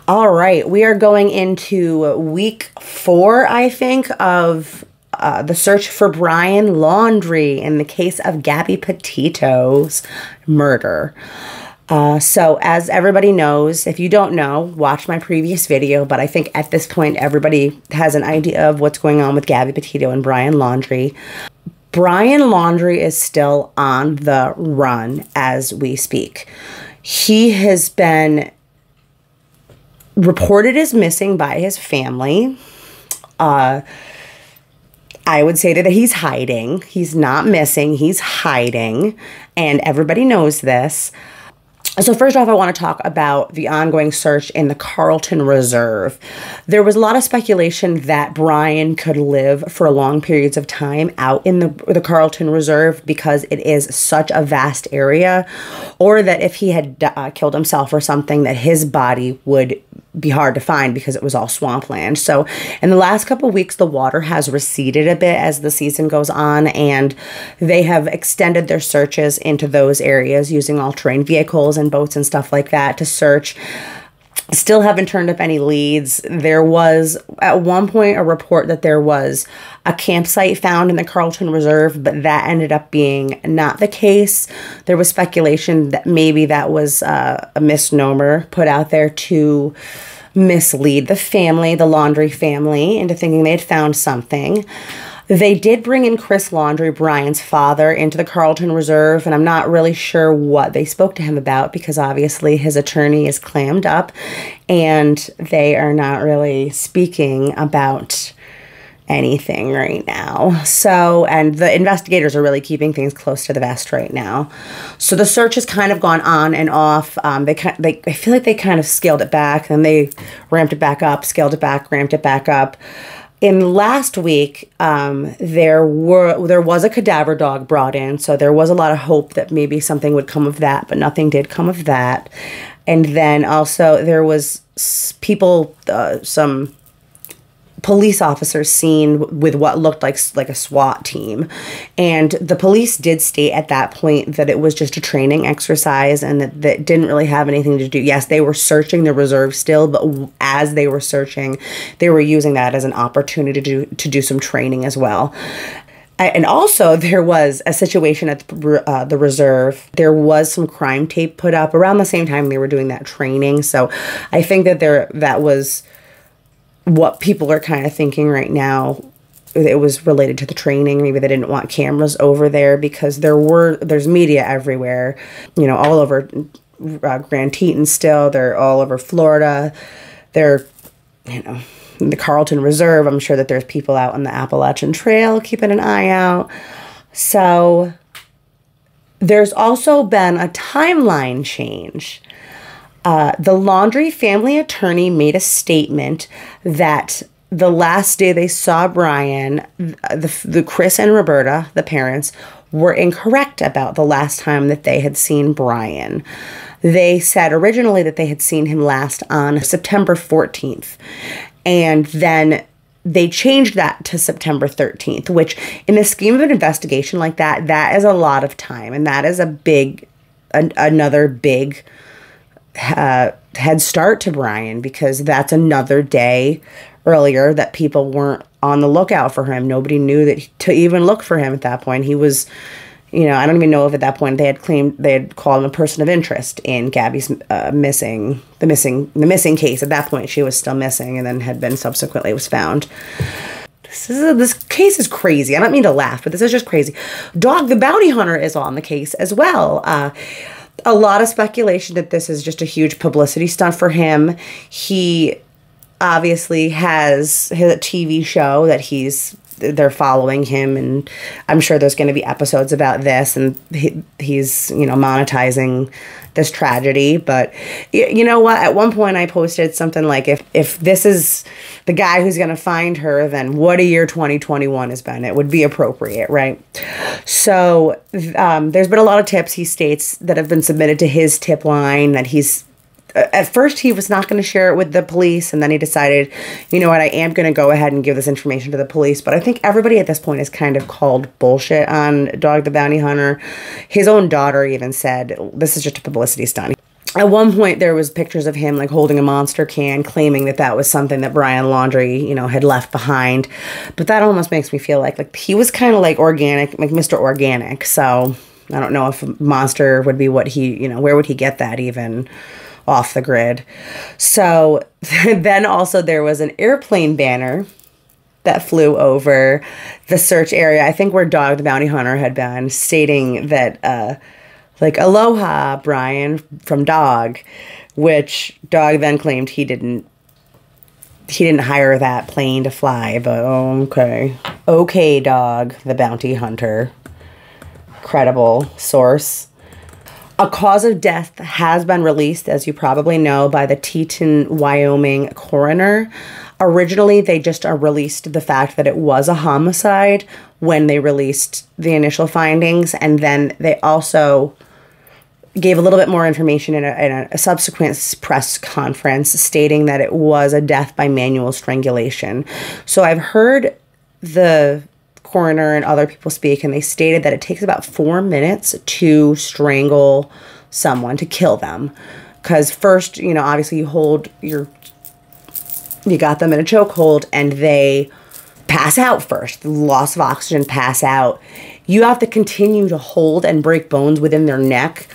All right, we are going into week 4, I think, of the search for Brian Laundrie in the case of Gabby Petito's murder. So as everybody knows, if you don't know, watch my previous video, but I think at this point everybody has an idea of what's going on with Gabby Petito and Brian Laundrie. Brian Laundrie is still on the run as we speak. He has been reported as missing by his family. I would say that he's hiding. He's not missing. He's hiding. And everybody knows this. So first off, I want to talk about the ongoing search in the Carlton Reserve. There was a lot of speculation that Brian could live for long periods of time out in the Carlton Reserve because it is such a vast area, or that if he had killed himself or something, that his body would be hard to find because it was all swampland. So in the last couple of weeks, the water has receded a bit as the season goes on, and they have extended their searches into those areas using all-terrain vehicles and boats and stuff like that to search. Still haven't turned up any leads. There was at one point a report that there was a campsite found in the Carlton Reserve, but that ended up being not the case. There was speculation that maybe that was a misnomer put out there to mislead the family, the Laundrie family, into thinking they had found something. They did bring in Chris Laundrie, Brian's father, into the Carlton Reserve, and I'm not really sure what they spoke to him about because obviously his attorney is clammed up and they are not really speaking about anything right now. So, and the investigators are really keeping things close to the vest right now. So the search has kind of gone on and off. I feel like they kind of scaled it back, then they ramped it back up, scaled it back, ramped it back up. In last week, there was a cadaver dog brought in, so there was a lot of hope that maybe something would come of that, but nothing did come of that. And then also there was some police officers seen with what looked like a SWAT team. And the police did state at that point that it was just a training exercise and that didn't really have anything to do. Yes, they were searching the reserve still, but as they were searching, they were using that as an opportunity to do some training as well. And also, there was a situation at the reserve. There was some crime tape put up around the same time they were doing that training. So I think that that was what people are kind of thinking right now. It was related to the training. Maybe they didn't want cameras over there because there's media everywhere, you know, all over Grand Teton still. They're all over Florida. They're, you know, in the Carlton Reserve. I'm sure that there's people out on the Appalachian Trail keeping an eye out. So there's also been a timeline change. The Laundrie family attorney made a statement that the last day they saw Brian, the Chris and Roberta, the parents, were incorrect about the last time that they had seen Brian. They said originally that they had seen him last on September 14th. And then they changed that to September 13th, which in the scheme of an investigation like that, that is a lot of time. And that is another big head start to Brian, because that's another day earlier that people weren't on the lookout for him. Nobody knew to even look for him at that point. He was, you know, I don't even know if at that point they had called him a person of interest in Gabby's missing case. At that point, she was still missing and then had been subsequently was found. This case is crazy. I don't mean to laugh, but this is just crazy. Dog the Bounty Hunter is on the case as well. A lot of speculation that this is just a huge publicity stunt for him. He obviously has his TV show that they're following him, and I'm sure there's going to be episodes about this, and he's, you know, monetizing this tragedy. But you know what? At one point I posted something like, if this is the guy who's going to find her, then what a year 2021 has been. It would be appropriate, right? So there's been a lot of tips, he states, that have been submitted to his tip line that he's at first he was not going to share it with the police, and then he decided, you know what, I am going to go ahead and give this information to the police. But I think everybody at this point has kind of called bullshit on Dog the Bounty Hunter. His own daughter even said, this is just a publicity stunt. At one point, there was pictures of him like holding a Monster can, claiming that that was something that Brian Laundrie, you know, had left behind. But that almost makes me feel like he was kind of like organic, like Mr. Organic. So I don't know if Monster would be what he, you know, where would he get that even off the grid? So then also there was an airplane banner that flew over the search area, I think where Dog the Bounty Hunter had been, stating that, like, aloha, Brian, from Dog, which Dog then claimed he didn't hire that plane to fly, but okay. Okay, Dog, the Bounty Hunter. Credible source. A cause of death has been released, as you probably know, by the Teton, Wyoming coroner. Originally, they just released the fact that it was a homicide when they released the initial findings, and then they also gave a little bit more information in a subsequent press conference stating that it was a death by manual strangulation. So I've heard the coroner and other people speak, and they stated that it takes about 4 minutes to strangle someone, to kill them. Because first, you know, obviously you got them in a chokehold and they pass out first. The loss of oxygen, pass out. You have to continue to hold and break bones within their neck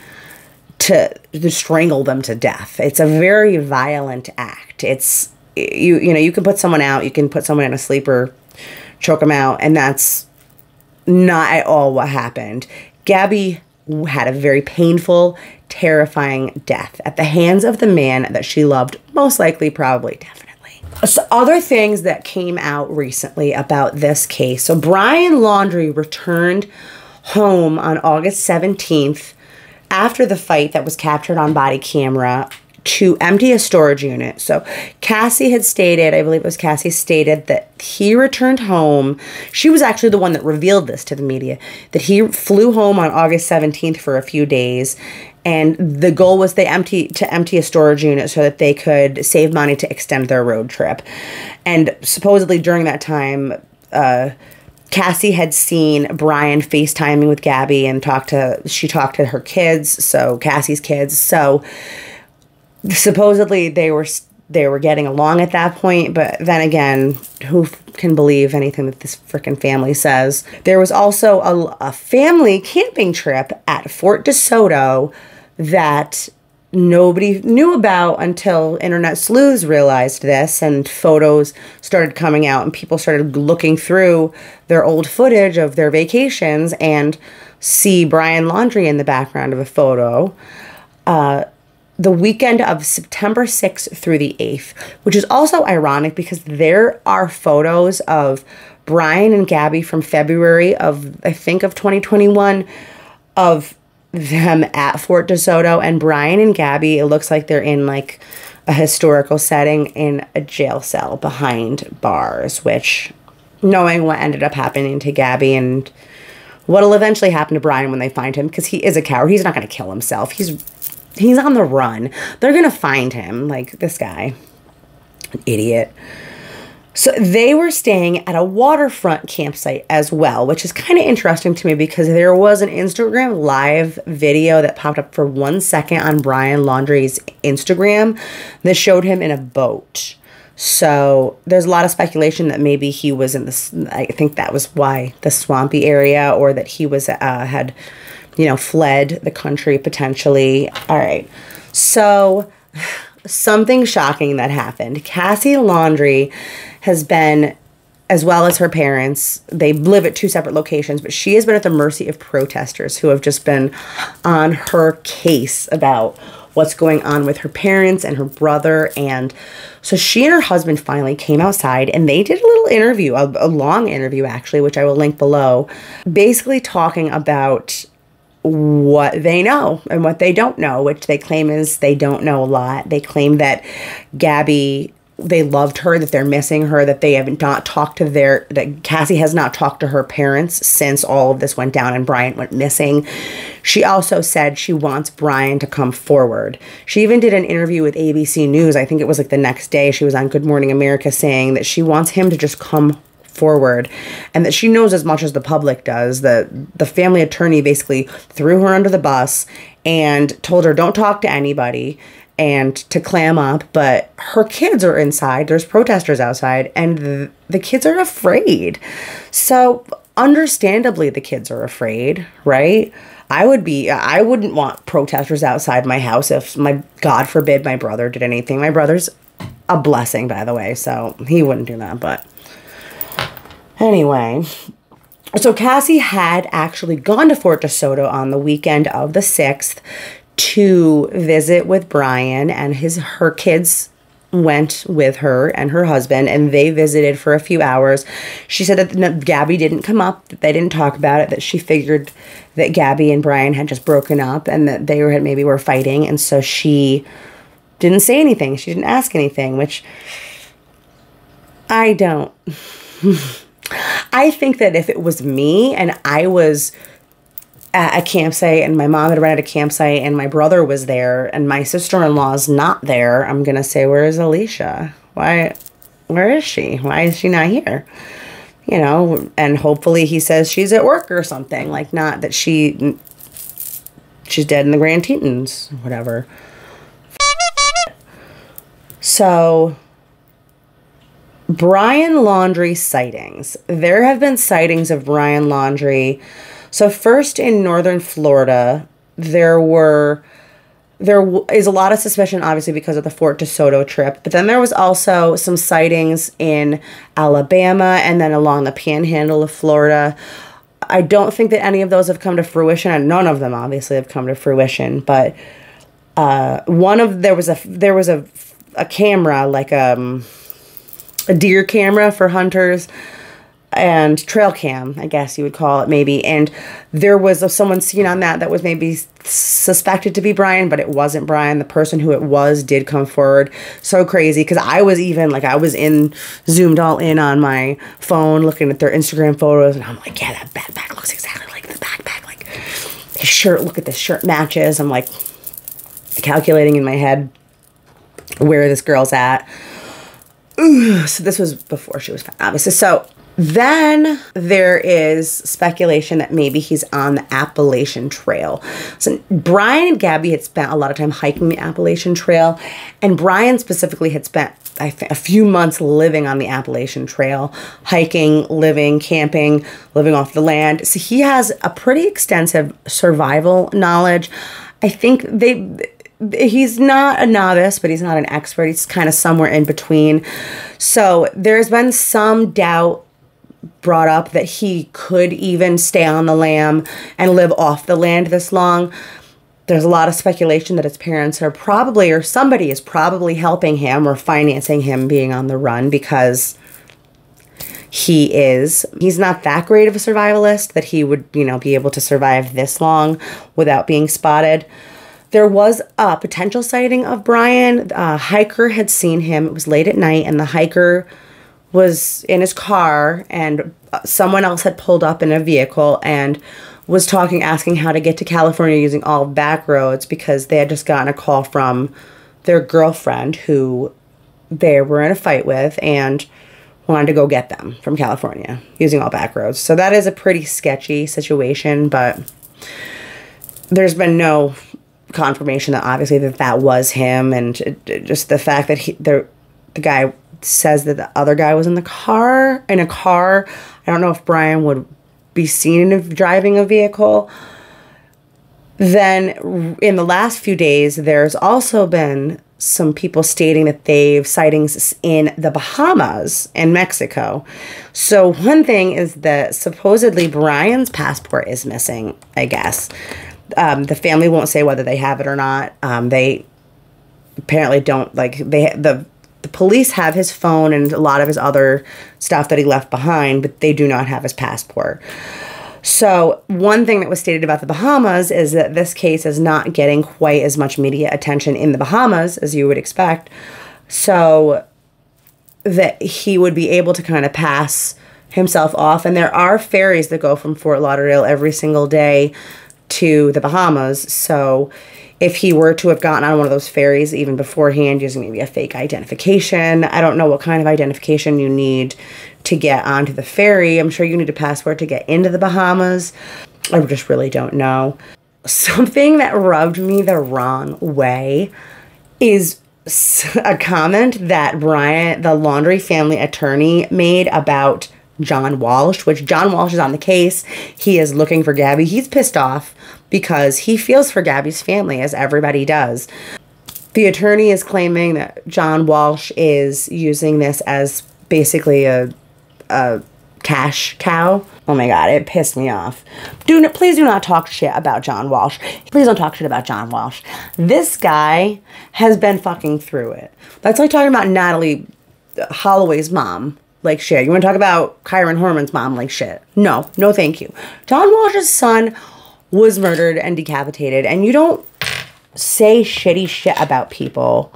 to strangle them to death. It's a very violent act. It's, you know, you can put someone out, you can put someone in a sleeper, choke them out, and that's not at all what happened. Gabby had a very painful, terrifying death at the hands of the man that she loved, most likely, probably, definitely. So other things that came out recently about this case. So Brian Laundrie returned home on August 17th after the fight that was captured on body camera to empty a storage unit. So Cassie had stated, I believe it was Cassie stated, that he returned home. She was actually the one that revealed this to the media, that he flew home on August 17th for a few days, and the goal was to empty a storage unit so that they could save money to extend their road trip. And supposedly during that time, Cassie had seen Brian FaceTiming with Gabby and she talked to her kids, so Cassie's kids. So supposedly they were getting along at that point, but then again, who can believe anything that this frickin' family says? There was also a family camping trip at Fort DeSoto that nobody knew about until internet sleuths realized this, and photos started coming out and people started looking through their old footage of their vacations and see Brian Laundrie in the background of a photo. The weekend of September 6th through the 8th, which is also ironic because there are photos of Brian and Gabby from February of, I think, of 2021, of them at Fort DeSoto, and Brian and Gabby, it looks like they're in like a historical setting in a jail cell behind bars, which, knowing what ended up happening to Gabby and what'll eventually happen to Brian when they find him, because he is a coward. He's not going to kill himself. He's on the run. They're going to find him, like this guy. An idiot. So they were staying at a waterfront campsite as well, which is kind of interesting to me because there was an Instagram live video that popped up for 1 second on Brian Laundrie's Instagram that showed him in a boat. So there's a lot of speculation that maybe he was in this, I think that was why, the swampy area, or that he was had, you know, fled the country potentially. All right. So something shocking that happened. Cassie Laundrie has been, as well as her parents, they live at 2 separate locations, but she has been at the mercy of protesters who have just been on her case about what's going on with her parents and her brother. And so she and her husband finally came outside and they did a little interview, a long interview actually, which I will link below, basically talking about what they know and what they don't know, which they claim is they don't know a lot. They claim that Gabby, they loved her, that they're missing her, that they haven't not talked to that Cassie has not talked to her parents since all of this went down and Brian went missing. She also said she wants Brian to come forward. She even did an interview with ABC News. I think it was like the next day. She was on Good Morning America saying that she wants him to just come forward, and that she knows as much as the public does. The family attorney basically threw her under the bus and told her don't talk to anybody and to clam up, but her kids are inside. There's protesters outside, and the kids are afraid. So understandably, the kids are afraid, right? I wouldn't want protesters outside my house if God forbid my brother did anything. My brother's a blessing, by the way, so he wouldn't do that, but anyway. So Cassie had actually gone to Fort DeSoto on the weekend of the 6th to visit with Brian, and her kids went with her and her husband, and they visited for a few hours. She said that Gabby didn't come up, that they didn't talk about it, that she figured that Gabby and Brian had just broken up and that they maybe were fighting, and so she didn't say anything. She didn't ask anything, which I don't. I think that if it was me and I was at a campsite and my mom had rented a campsite and my brother was there and my sister-in-law's not there, I'm going to say, where is Alicia? Where is she? Why is she not here? You know, and hopefully he says she's at work or something, like not that she's dead in the Grand Tetons, whatever. So Brian Laundrie sightings. There have been sightings of Brian Laundrie. So first in northern Florida, there is a lot of suspicion, obviously, because of the Fort DeSoto trip. But then there was also some sightings in Alabama and then along the panhandle of Florida. I don't think that any of those have come to fruition, and none of them obviously have come to fruition. But there was a camera, like a deer camera for hunters, and trail cam, I guess you would call it, maybe. And there was someone seen on that was maybe suspected to be Brian, but it wasn't Brian. The person who it was did come forward. So crazy, because I was zoomed all in on my phone looking at their Instagram photos, and I'm like, yeah, that backpack looks exactly like the backpack. Like, his shirt, look at this shirt matches. I'm like calculating in my head where this girl's at. Ooh, so this was before she was found, obviously. So then there is speculation that maybe he's on the Appalachian Trail. So Brian and Gabby had spent a lot of time hiking the Appalachian Trail, and Brian specifically had spent a few months living on the Appalachian Trail, hiking, living, camping, living off the land. So he has a pretty extensive survival knowledge. I think he's not a novice, but he's not an expert. He's kind of somewhere in between. So there's been some doubt brought up that he could even stay on the lam and live off the land this long. There's a lot of speculation that his parents are probably, or somebody is probably helping him or financing him being on the run, because he's not that great of a survivalist that he would, be able to survive this long without being spotted. There was a potential sighting of Brian. A hiker had seen him. It was late at night, and the hiker was in his car, and someone else had pulled up in a vehicle and was asking how to get to California using all back roads, because they had just gotten a call from their girlfriend who they were in a fight with and wanted to go get them from California using all back roads. So that is a pretty sketchy situation, but there's been no confirmation that obviously that was him, and just the fact that the guy says that the other guy was in a car. I don't know if Brian would be seen driving a vehicle. Then in the last few days, there's also been some people stating that they've sightings in the Bahamas and Mexico. So one thing is that supposedly Brian's passport is missing, I guess. The family won't say whether they have it or not. They apparently don't. The police have his phone and a lot of his other stuff that he left behind, but they do not have his passport. So one thing that was stated about the Bahamas is that this case is not getting quite as much media attention in the Bahamas as you would expect. So that he would be able to kind of pass himself off. And there are ferries that go from Fort Lauderdale every single day to the Bahamas. So if he were to have gotten on one of those ferries even beforehand using maybe a fake identification. I don't know what kind of identification you need to get onto the ferry. I'm sure you need a passport to get into the Bahamas. I just really don't know. Something that rubbed me the wrong way is a comment that Brian, the Laundrie family attorney, made about John Walsh, which John Walsh is on the case. He is looking for Gabby. He's pissed off because he feels for Gabby's family, as everybody does. The attorney is claiming that John Walsh is using this as basically a cash cow. Oh my God, it pissed me off. Please do not talk shit about John Walsh. Please don't talk shit about John Walsh. This guy has been fucking through it. That's like talking about Natalie Holloway's mom like shit. You want to talk about Kyron Horman's mom like shit? No, no thank you. John Walsh's son was murdered and decapitated, and you don't say shitty shit about people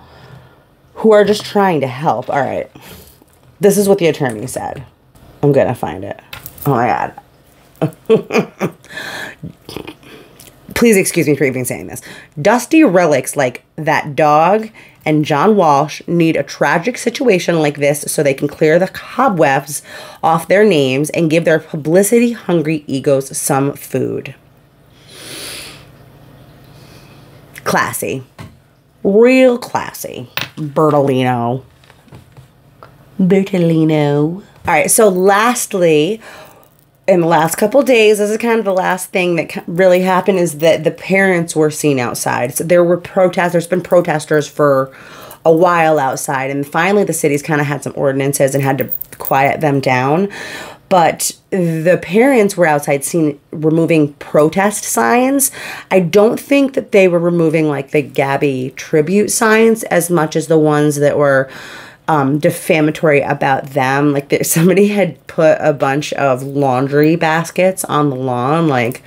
who are just trying to help. All right. This is what the attorney said. I'm going to find it. Oh my God. Please excuse me for even saying this. Dusty relics like that dog and John Walsh need a tragic situation like this so they can clear the cobwebs off their names and give their publicity-hungry egos some food. Classy. Real classy. Bertolino. All right, so lastly, in the last couple of days, this is kind of the last thing that really happened, is that the parents were seen outside. So there were protests. There's been protesters for a while outside, and finally the city's kind of had some ordinances and had to quiet them down. But the parents were outside seen removing protest signs. I don't think that they were removing like the Gabby tribute signs as much as the ones that were defamatory about them. Like somebody had put a bunch of laundry baskets on the lawn, like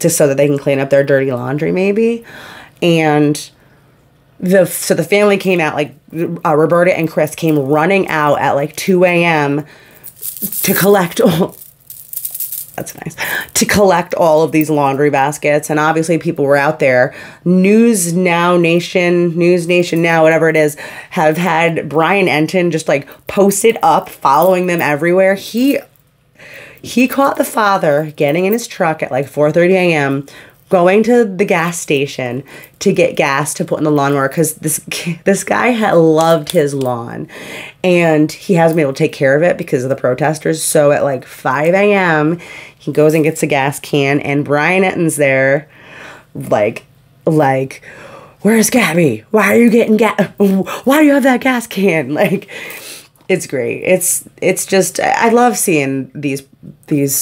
just so that they can clean up their dirty laundry maybe. And the family came out, like Roberta and Chris came running out at like 2 a.m. to collect all, that's nice, to collect all of these laundry baskets. And obviously people were out there. News Nation Now, whatever it is, have had Brian Enton just like posted up, following them everywhere. He caught the father getting in his truck at like 4:30 a.m., going to the gas station to get gas to put in the lawnmower, because this guy had loved his lawn and he hasn't been able to take care of it because of the protesters. So at like 5 a.m. he goes and gets a gas can, and Brian Enton's there like where's Gabby? Why are you getting gas? Why do you have that gas can? Like, it's great. It's just, I love seeing these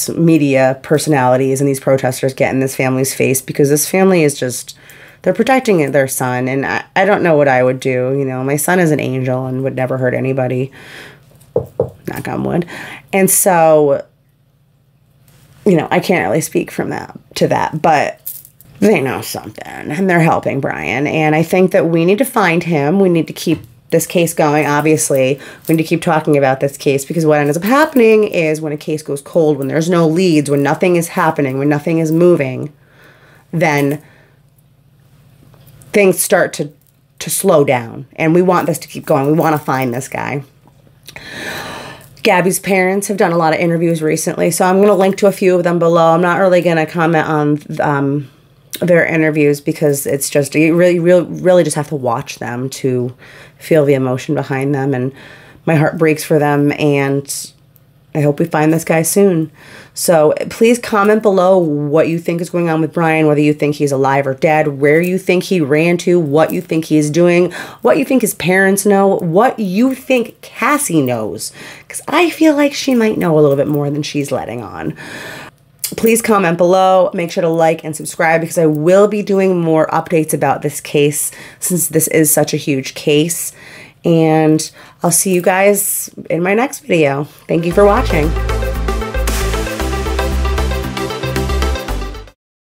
media personalities and these protesters get in this family's face, because this family is just, they're protecting their son. And I don't know what I would do. You know, my son is an angel and would never hurt anybody. Knock on wood. And so, you know, I can't really speak from that to that, but they know something and they're helping Brian. And I think that we need to find him. We need to keep this case going. Obviously, we need to keep talking about this case, because what ends up happening is when a case goes cold, when there's no leads, when nothing is happening, when nothing is moving, then things start to slow down. And we want this to keep going. We want to find this guy. Gabby's parents have done a lot of interviews recently, so I'm going to link to a few of them below. I'm not really going to comment on their interviews, because it's just, you really just have to watch them to feel the emotion behind them, and my heart breaks for them, and I hope we find this guy soon. So please comment below what you think is going on with Brian, whether you think he's alive or dead, where you think he ran to, what you think he's doing, what you think his parents know, what you think Cassie knows, because I feel like she might know a little bit more than she's letting on. Please comment below. Make sure to like and subscribe, because I will be doing more updates about this case, since this is such a huge case. And I'll see you guys in my next video. Thank you for watching.